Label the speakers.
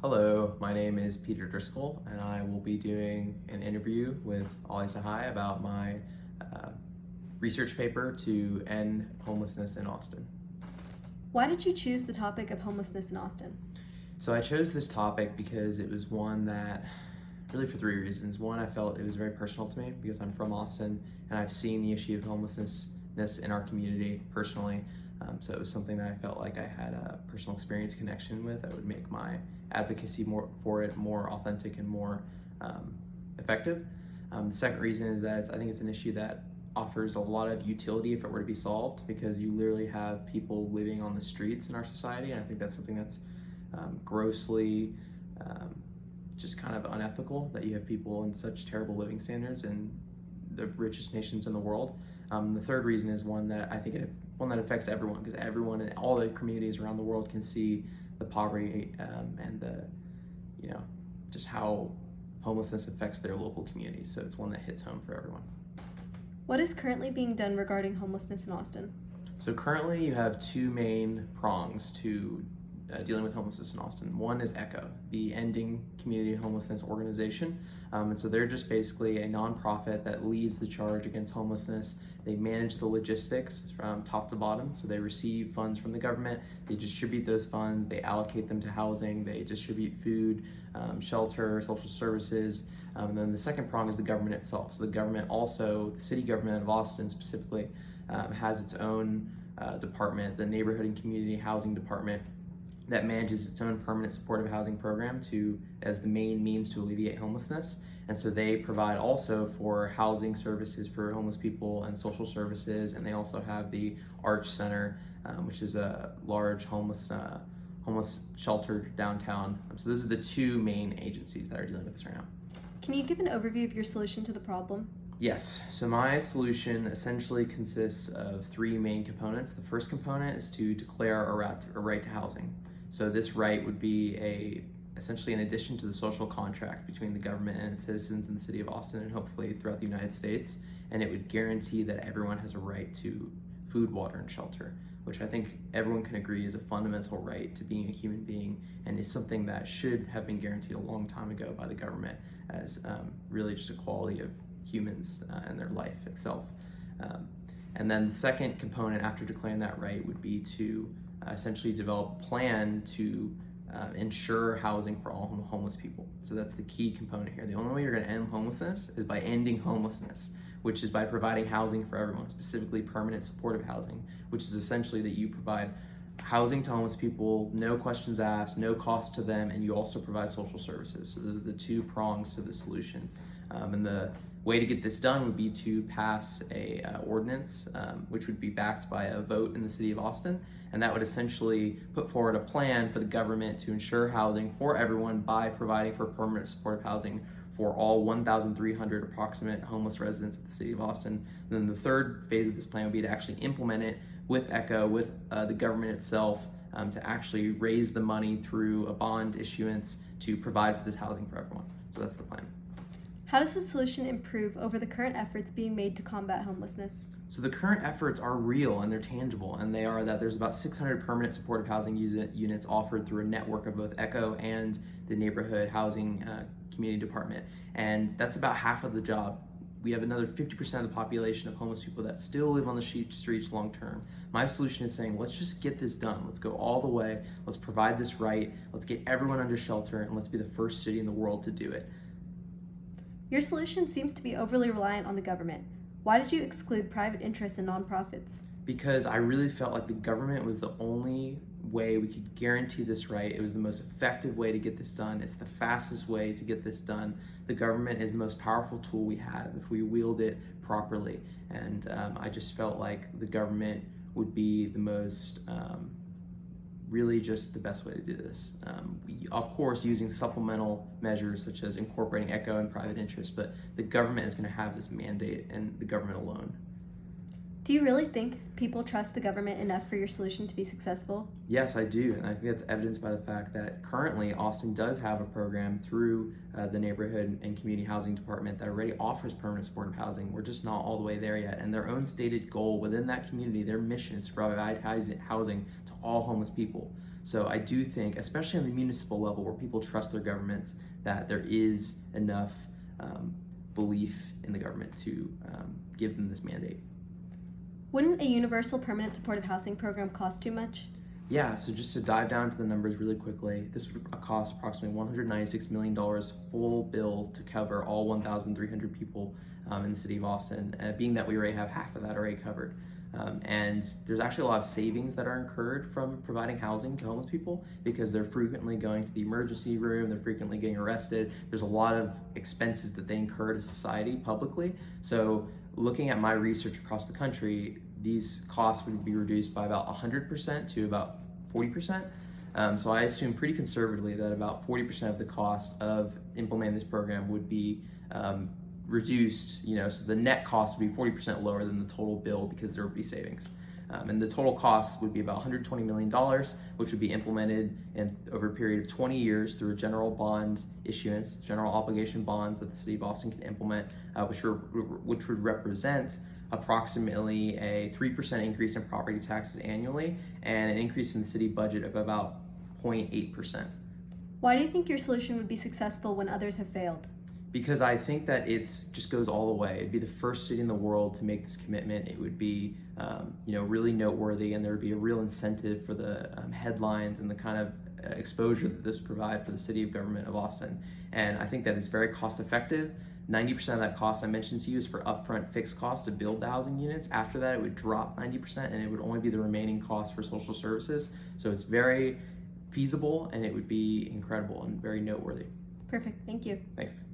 Speaker 1: Hello, my name is Peter Driscoll, and I will be doing an interview with Ollie Sahai about my uh, research paper to end homelessness in Austin.
Speaker 2: Why did you choose the topic of homelessness in Austin?
Speaker 1: So I chose this topic because it was one that, really for three reasons. One, I felt it was very personal to me because I'm from Austin and I've seen the issue of homelessness in our community personally. So it was something that I felt like I had a personal experience connection with that would make my advocacy for it more authentic and more effective. The second reason is that I think it's an issue that offers a lot of utility if it were to be solved, because you literally have people living on the streets in our society, and I think that's something that's grossly just kind of unethical, that you have people in such terrible living standards in the richest nations in the world. The third reason is one that I think one that affects everyone, because everyone in all the communities around the world can see the poverty and the, just how homelessness affects their local communities. So it's one that hits home for everyone.
Speaker 2: What is currently being done regarding homelessness in Austin?
Speaker 1: So currently you have two main prongs to dealing with homelessness in Austin. One is ECHO, the Ending Community Homelessness Organization. And so they're just basically a nonprofit that leads the charge against homelessness. They manage the logistics from top to bottom. So they receive funds from the government, they distribute those funds, they allocate them to housing, they distribute food, shelter, social services. And then the second prong is the government itself. So the government also, the city government of Austin specifically, has its own department, the Neighborhood and Community Housing Department, that manages its own permanent supportive housing program as the main means to alleviate homelessness. And so they provide also for housing services for homeless people and social services, and they also have the Arch Center, which is a large homeless shelter downtown. So those are the two main agencies that are dealing with this right now.
Speaker 2: Can you give an overview of your solution to the problem?
Speaker 1: Yes, so my solution essentially consists of three main components. The first component is to declare a right to housing. So this right would be essentially an addition to the social contract between the government and its citizens in the city of Austin, and hopefully throughout the United States. And it would guarantee that everyone has a right to food, water, and shelter, which I think everyone can agree is a fundamental right to being a human being, and is something that should have been guaranteed a long time ago by the government as really just a quality of humans and their life itself. And then the second component after declaring that right would be to essentially develop a plan to ensure housing for all homeless people. So that's the key component here. The only way you're going to end homelessness is by ending homelessness, which is by providing housing for everyone, specifically permanent supportive housing, which is essentially that you provide housing to homeless people, no questions asked, no cost to them, and you also provide social services. So those are the two prongs to the solution. And the way to get this done would be to pass a ordinance, which would be backed by a vote in the city of Austin, and that would essentially put forward a plan for the government to ensure housing for everyone by providing for permanent supportive housing for all 1,300 approximate homeless residents of the city of Austin. And then the third phase of this plan would be to actually implement it with ECHO, with the government itself, to actually raise the money through a bond issuance to provide for this housing for everyone. So that's the plan.
Speaker 2: How does the solution improve over the current efforts being made to combat homelessness?
Speaker 1: So the current efforts are real and they're tangible, and they are that there's about 600 permanent supportive housing units offered through a network of both ECHO and the Neighborhood Housing Community Department, and that's about half of the job. We have another 50% of the population of homeless people that still live on the streets long term. My solution is saying, let's just get this done. Let's go all the way. Let's provide this right. Let's get everyone under shelter, and let's be the first city in the world to do it.
Speaker 2: Your solution seems to be overly reliant on the government. Why did you exclude private interests and nonprofits?
Speaker 1: Because I really felt like the government was the only way we could guarantee this right. It was the most effective way to get this done. It's the fastest way to get this done. The government is the most powerful tool we have if we wield it properly. And I just felt like the government would be the most, really just the best way to do this. Of course, using supplemental measures such as incorporating ECHO and private interests, but the government is going to have this mandate, and the government alone.
Speaker 2: Do you really think people trust the government enough for your solution to be successful?
Speaker 1: Yes, I do, and I think that's evidenced by the fact that currently Austin does have a program through the Neighborhood and Community Housing Department that already offers permanent supportive housing. We're just not all the way there yet, and their own stated goal within that community, their mission is to provide housing to all homeless people. So I do think, especially on the municipal level where people trust their governments, that there is enough belief in the government to give them this mandate.
Speaker 2: Wouldn't a universal permanent supportive housing program cost too much?
Speaker 1: Yeah, so just to dive down to the numbers really quickly, this would cost approximately $196 million full bill to cover all 1,300 people in the city of Austin, being that we already have half of that already covered. And there's actually a lot of savings that are incurred from providing housing to homeless people because they're frequently going to the emergency room, they're frequently getting arrested. There's a lot of expenses that they incur to society publicly. So looking at my research across the country, these costs would be reduced by about 100% to about 40%. So I assume pretty conservatively that about 40% of the cost of implementing this program would be reduced, so the net cost would be 40% lower than the total bill because there would be savings. And the total cost would be about $120 million, which would be implemented over a period of 20 years through a general bond issuance, general obligation bonds that the city of Austin can implement, which would represent approximately a 3% increase in property taxes annually and an increase in the city budget of about 0.8%.
Speaker 2: Why do you think your solution would be successful when others have failed?
Speaker 1: Because I think that just goes all the way. It'd be the first city in the world to make this commitment. It would be, really noteworthy, and there would be a real incentive for the headlines and the kind of exposure that this provide for the city of government of Austin. And I think that it's very cost effective. 90% of that cost I mentioned to you is for upfront fixed cost to build the housing units. After that, it would drop 90%, and it would only be the remaining cost for social services. So it's very feasible, and it would be incredible and very noteworthy.
Speaker 2: Perfect. Thank you.
Speaker 1: Thanks.